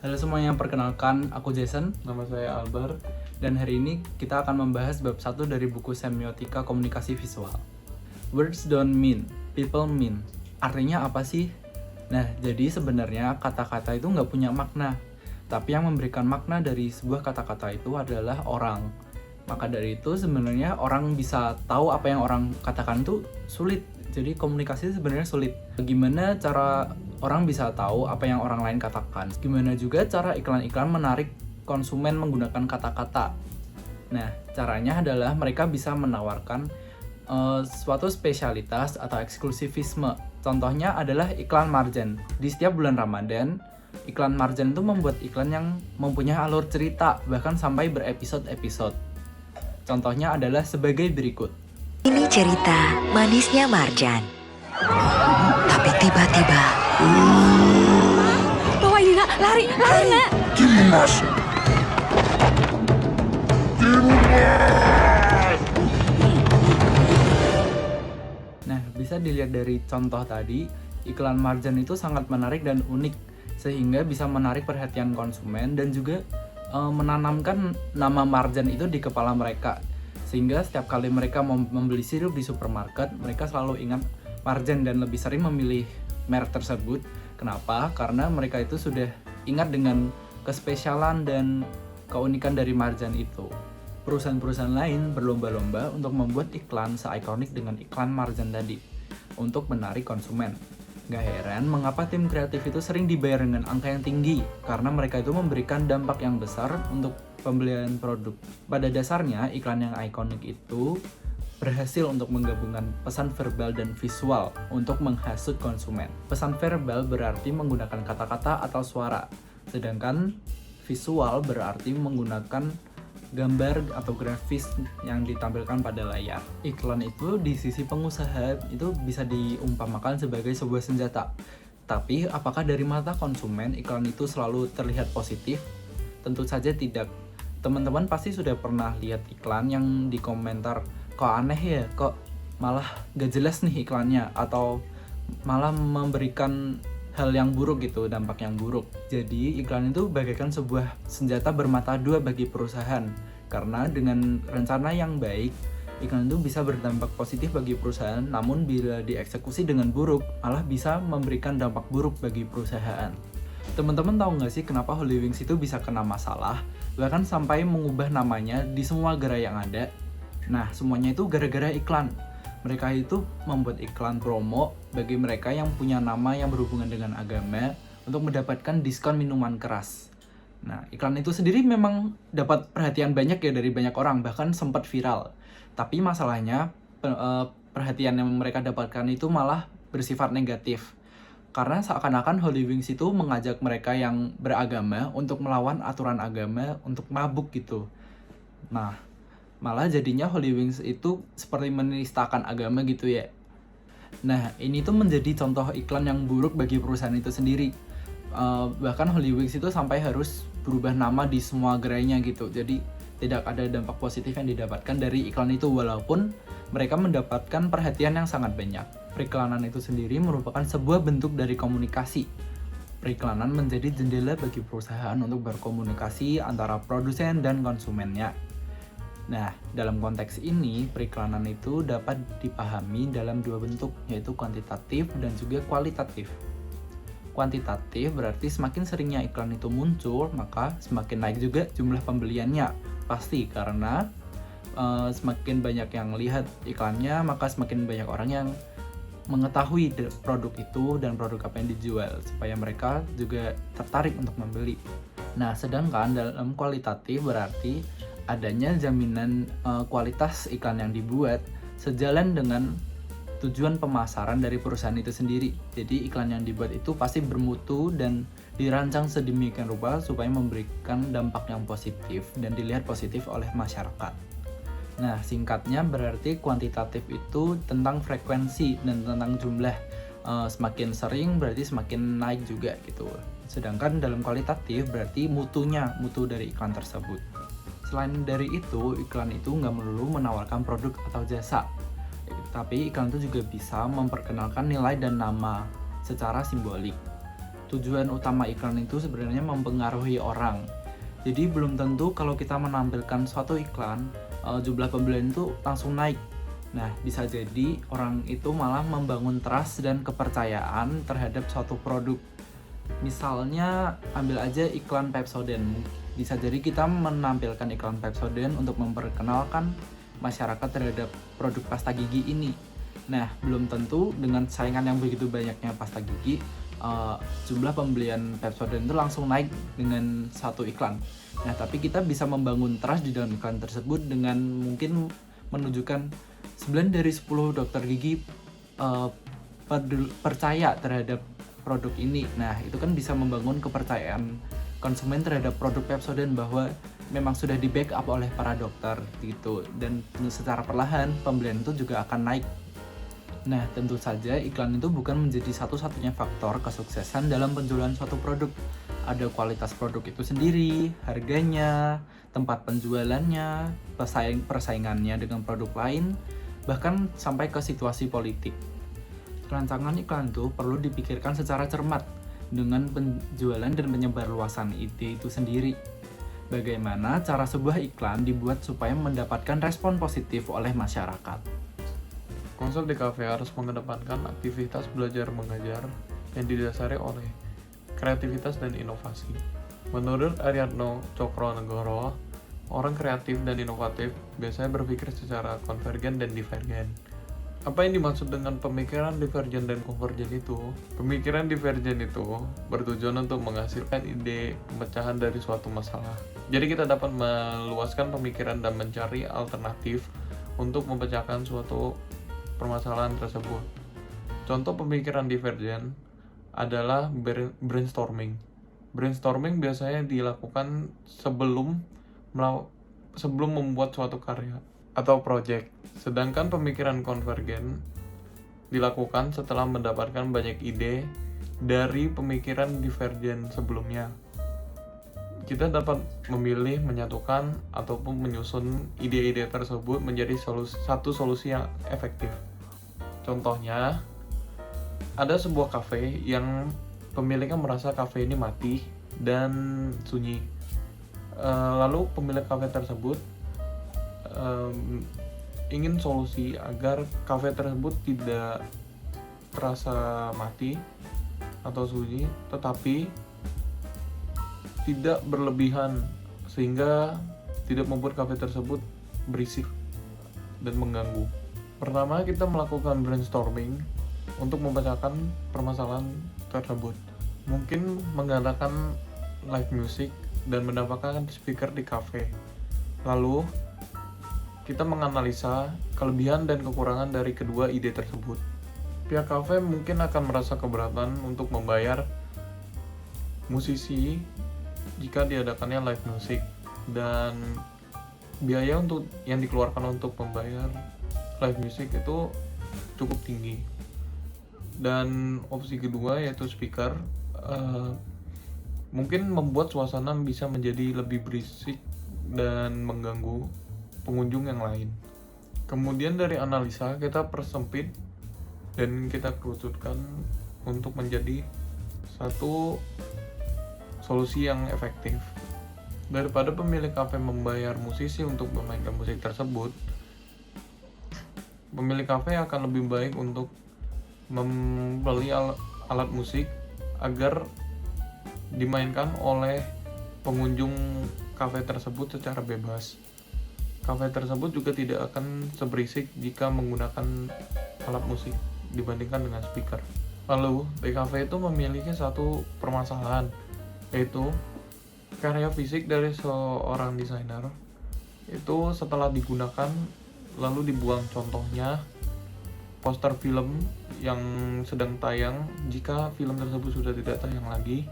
Halo semuanya, perkenalkan aku Jason. Nama saya Albar. Dan hari ini kita akan membahas bab 1 dari buku Semiotika Komunikasi Visual. Words don't mean, people mean. Artinya apa sih? Nah, jadi sebenarnya kata-kata itu nggak punya makna. Tapi yang memberikan makna dari sebuah kata-kata itu adalah orang. Maka dari itu sebenarnya orang bisa tahu apa yang orang katakan itu sulit. Jadi komunikasi sebenarnya sulit. Bagaimana cara orang bisa tahu apa yang orang lain katakan? Gimana juga cara iklan-iklan menarik konsumen menggunakan kata-kata? Nah, caranya adalah mereka bisa menawarkan suatu spesialitas atau eksklusivisme. Contohnya adalah iklan marjan. Di setiap bulan Ramadan, iklan marjan itu membuat iklan yang mempunyai alur cerita, bahkan sampai berepisode-episode. Contohnya adalah sebagai berikut. Ini cerita manisnya Marjan. Tapi tiba-tiba Bawa ini nak, lari nak. Nah, bisa dilihat dari contoh tadi, iklan marjan itu sangat menarik dan unik, sehingga bisa menarik perhatian konsumen dan juga menanamkan nama marjan itu di kepala mereka. Sehingga setiap kali mereka membeli sirup di supermarket, mereka selalu ingat marjan dan lebih sering memilih merek tersebut. Kenapa? Karena mereka itu sudah ingat dengan kespesialan dan keunikan dari marjan itu. Perusahaan-perusahaan lain berlomba-lomba untuk membuat iklan seikonik dengan iklan marjan tadi untuk menarik konsumen. Gak heran mengapa tim kreatif itu sering dibayar dengan angka yang tinggi, karena mereka itu memberikan dampak yang besar untuk pembelian produk. Pada dasarnya, iklan yang ikonik itu berhasil untuk menggabungkan pesan verbal dan visual untuk menghasut konsumen. Pesan verbal berarti menggunakan kata-kata atau suara, sedangkan visual berarti menggunakan gambar atau grafis yang ditampilkan pada layar. Iklan itu di sisi pengusaha itu bisa diumpamakan sebagai sebuah senjata. Tapi apakah dari mata konsumen iklan itu selalu terlihat positif? Tentu saja tidak. Teman-teman pasti sudah pernah lihat iklan yang di komentar, kok aneh ya, kok malah gak jelas nih iklannya, atau malah memberikan hal yang buruk gitu, dampak yang buruk. Jadi iklan itu bagaikan sebuah senjata bermata dua bagi perusahaan, karena dengan rencana yang baik, iklan itu bisa berdampak positif bagi perusahaan, namun bila dieksekusi dengan buruk, malah bisa memberikan dampak buruk bagi perusahaan. Teman-teman tahu nggak sih kenapa Hollywings itu bisa kena masalah, bahkan sampai mengubah namanya di semua gerai yang ada? Nah, semuanya itu gara-gara iklan. Mereka itu membuat iklan promo bagi mereka yang punya nama yang berhubungan dengan agama untuk mendapatkan diskon minuman keras. Nah, iklan itu sendiri memang dapat perhatian banyak ya dari banyak orang, bahkan sempat viral. Tapi masalahnya perhatian yang mereka dapatkan itu malah bersifat negatif. Karena seakan-akan Hollywings itu mengajak mereka yang beragama untuk melawan aturan agama untuk mabuk gitu. Nah, malah jadinya Hollywings itu seperti menistakan agama gitu ya. Nah, ini tuh menjadi contoh iklan yang buruk bagi perusahaan itu sendiri. Bahkan Hollywings itu sampai harus berubah nama di semua gerainya gitu. Jadi tidak ada dampak positif yang didapatkan dari iklan itu, walaupun mereka mendapatkan perhatian yang sangat banyak. Periklanan itu sendiri merupakan sebuah bentuk dari komunikasi. Periklanan menjadi jendela bagi perusahaan untuk berkomunikasi antara produsen dan konsumennya. Nah, dalam konteks ini, periklanan itu dapat dipahami dalam dua bentuk, yaitu kuantitatif dan juga kualitatif. Kuantitatif berarti semakin seringnya iklan itu muncul, maka semakin naik juga jumlah pembeliannya. Pasti, karena semakin banyak yang lihat iklannya, maka semakin banyak orang yang mengetahui produk itu dan produk apa yang dijual, supaya mereka juga tertarik untuk membeli. Nah, sedangkan dalam kualitatif berarti adanya jaminan kualitas iklan yang dibuat sejalan dengan tujuan pemasaran dari perusahaan itu sendiri. Jadi iklan yang dibuat itu pasti bermutu dan dirancang sedemikian rupa supaya memberikan dampak yang positif dan dilihat positif oleh masyarakat. Nah, singkatnya berarti kuantitatif itu tentang frekuensi dan tentang jumlah. Semakin sering berarti semakin naik juga gitu. Sedangkan dalam kualitatif berarti mutu dari iklan tersebut. Selain dari itu, iklan itu nggak melulu menawarkan produk atau jasa, tapi iklan itu juga bisa memperkenalkan nilai dan nama secara simbolik. tujuan utama iklan itu sebenarnya mempengaruhi orang. Jadi belum tentu kalau kita menampilkan suatu iklan, jumlah pembelian itu langsung naik. Nah, bisa jadi orang itu malah membangun trust dan kepercayaan terhadap suatu produk. Misalnya, ambil aja iklan Pepsodent. Bisa jadi kita menampilkan iklan Pepsodent untuk memperkenalkan masyarakat terhadap produk pasta gigi ini. Nah, belum tentu dengan saingan yang begitu banyaknya pasta gigi, jumlah pembelian Pepsodent itu langsung naik dengan satu iklan. Nah, tapi kita bisa membangun trust di dalam iklan tersebut dengan mungkin menunjukkan 9 dari 10 dokter gigi percaya terhadap produk ini. Nah, itu kan bisa membangun kepercayaan konsumen terhadap produk Pepsodent bahwa memang sudah di backup oleh para dokter gitu, dan secara perlahan pembelian itu juga akan naik. Nah, tentu saja iklan itu bukan menjadi satu-satunya faktor kesuksesan dalam penjualan suatu produk. Ada kualitas produk itu sendiri, harganya, tempat penjualannya, persaingannya dengan produk lain, bahkan sampai ke situasi politik. Rancangan iklan itu perlu dipikirkan secara cermat dengan penjualan dan penyebarluasan ide itu sendiri. Bagaimana cara sebuah iklan dibuat supaya mendapatkan respon positif oleh masyarakat. Konsep di kafe harus mengedepankan aktivitas belajar mengajar yang didasari oleh kreativitas dan inovasi. Menurut Aryatno Cokronegoro, orang kreatif dan inovatif biasanya berpikir secara konvergen dan divergen. Apa yang dimaksud dengan pemikiran divergen dan konvergen itu? Pemikiran divergen itu bertujuan untuk menghasilkan ide pemecahan dari suatu masalah. Jadi kita dapat meluaskan pemikiran dan mencari alternatif untuk memecahkan suatu permasalahan tersebut. Contoh pemikiran divergen adalah brainstorming. Brainstorming biasanya dilakukan sebelum membuat suatu karya atau project. Sedangkan pemikiran konvergen dilakukan setelah mendapatkan banyak ide dari pemikiran divergen sebelumnya. Kita dapat memilih, menyatukan, ataupun menyusun ide-ide tersebut menjadi satu solusi yang efektif. Contohnya, ada sebuah kafe yang pemiliknya merasa kafe ini mati dan sunyi. Lalu pemilik kafe tersebut ingin solusi agar kafe tersebut tidak terasa mati atau sunyi, tetapi tidak berlebihan sehingga tidak membuat kafe tersebut berisik dan mengganggu. Pertama, kita melakukan brainstorming untuk memecahkan permasalahan tersebut. Mungkin menggunakan live music dan menambahkan speaker di kafe. Lalu, kita menganalisa kelebihan dan kekurangan dari kedua ide tersebut. Pihak kafe mungkin akan merasa keberatan untuk membayar musisi jika diadakannya live music, dan biaya untuk yang dikeluarkan untuk membayar live music itu cukup tinggi. Dan opsi kedua yaitu speaker, mungkin membuat suasana bisa menjadi lebih berisik dan mengganggu pengunjung yang lain. Kemudian dari analisa kita persempit dan kita kerucutkan untuk menjadi satu solusi yang efektif. Daripada pemilik kafe membayar musisi untuk memainkan musik tersebut, pemilik kafe akan lebih baik untuk membeli alat musik agar dimainkan oleh pengunjung kafe tersebut secara bebas. Kafe tersebut juga tidak akan seberisik jika menggunakan alat musik dibandingkan dengan speaker. Lalu, di kafe itu memiliki satu permasalahan, yaitu karya fisik dari seorang desainer itu setelah digunakan lalu dibuang. Contohnya poster film yang sedang tayang, jika film tersebut sudah tidak tayang lagi,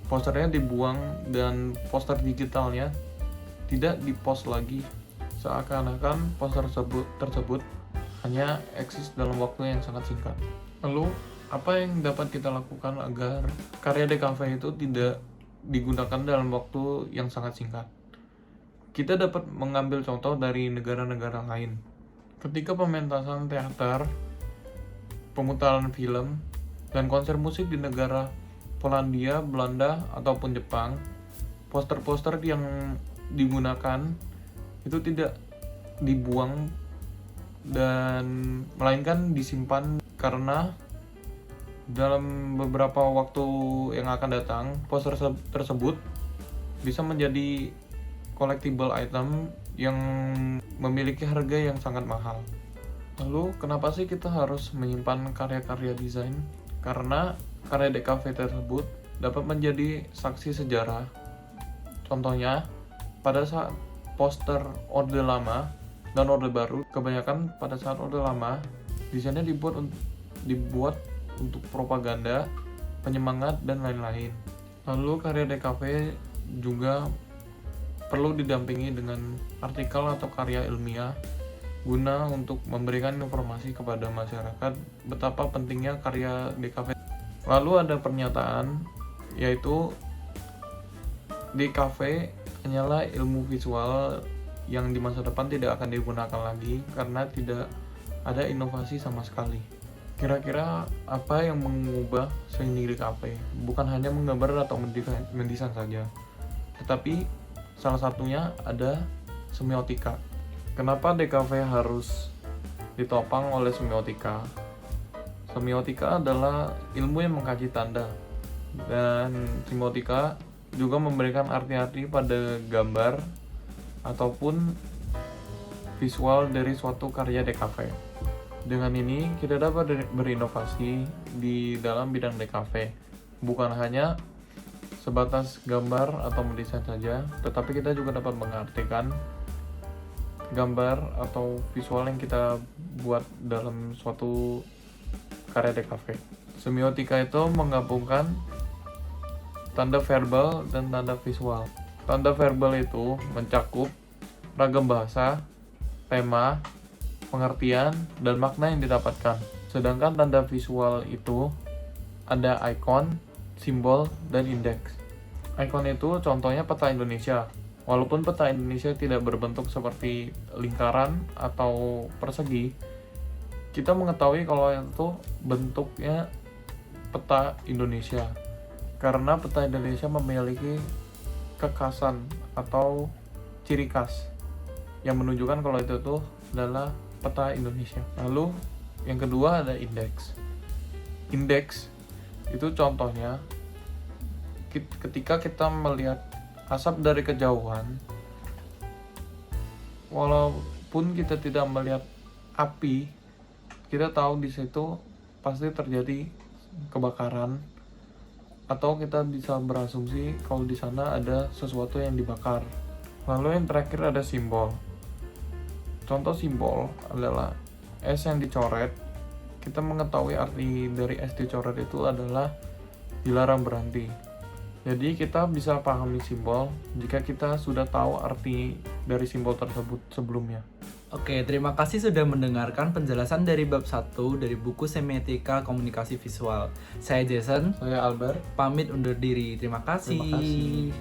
posternya dibuang dan poster digitalnya tidak dipost lagi, seakan-akan poster tersebut hanya eksis dalam waktu yang sangat singkat. Lalu apa yang dapat kita lakukan agar karya di kafe itu tidak digunakan dalam waktu yang sangat singkat? Kita dapat mengambil contoh dari negara-negara lain. Ketika pementasan teater, pemutaran film, dan konser musik di negara Polandia, Belanda ataupun Jepang, poster-poster yang digunakan itu tidak dibuang dan melainkan disimpan, karena dalam beberapa waktu yang akan datang poster tersebut bisa menjadi collectible item yang memiliki harga yang sangat mahal. Lalu kenapa sih kita harus menyimpan karya-karya desain? Karena karya DKV tersebut dapat menjadi saksi sejarah. Contohnya, pada saat poster Orde Lama dan Orde Baru, kebanyakan pada saat Orde Lama desainnya dibuat untuk propaganda, penyemangat, dan lain-lain. Lalu karya DKV juga perlu didampingi dengan artikel atau karya ilmiah guna untuk memberikan informasi kepada masyarakat betapa pentingnya karya DKV. Lalu ada pernyataan, yaitu DKV hanyalah ilmu visual yang di masa depan tidak akan digunakan lagi karena tidak ada inovasi sama sekali. Kira-kira apa yang mengubah seni DKV? Bukan hanya menggambar atau mendesain saja, tetapi salah satunya ada semiotika. Kenapa DKV harus ditopang oleh semiotika? Semiotika adalah ilmu yang mengkaji tanda, dan semiotika juga memberikan arti-arti pada gambar ataupun visual dari suatu karya DKV. Dengan ini kita dapat berinovasi di dalam bidang DKV, bukan hanya sebatas gambar atau mendesain saja, tetapi kita juga dapat mengartikan gambar atau visual yang kita buat dalam suatu karya DKV. Semiotika itu menggabungkan tanda verbal dan tanda visual. Tanda verbal itu mencakup ragam bahasa, tema, pengertian, dan makna yang didapatkan. Sedangkan tanda visual itu ada ikon, simbol, dan indeks. Ikon itu contohnya peta Indonesia. Walaupun peta Indonesia tidak berbentuk seperti lingkaran atau persegi, kita mengetahui kalau itu bentuknya peta Indonesia. Karena peta Indonesia memiliki kekhasan atau ciri khas yang menunjukkan kalau itu tuh adalah peta Indonesia. Lalu yang kedua ada indeks. Indeks itu contohnya ketika kita melihat asap dari kejauhan, walaupun kita tidak melihat api, kita tahu di situ pasti terjadi kebakaran, atau kita bisa berasumsi kalau di sana ada sesuatu yang dibakar. Lalu yang terakhir ada simbol. Contoh simbol adalah S yang dicoret. Kita mengetahui arti dari S dicoret itu adalah dilarang berhenti. Jadi kita bisa pahami simbol jika kita sudah tahu arti dari simbol tersebut sebelumnya. Oke, terima kasih sudah mendengarkan penjelasan dari bab 1 dari buku Semiotika Komunikasi Visual. Saya Jason, Saya Albert. pamit undur diri. Terima kasih. Terima kasih.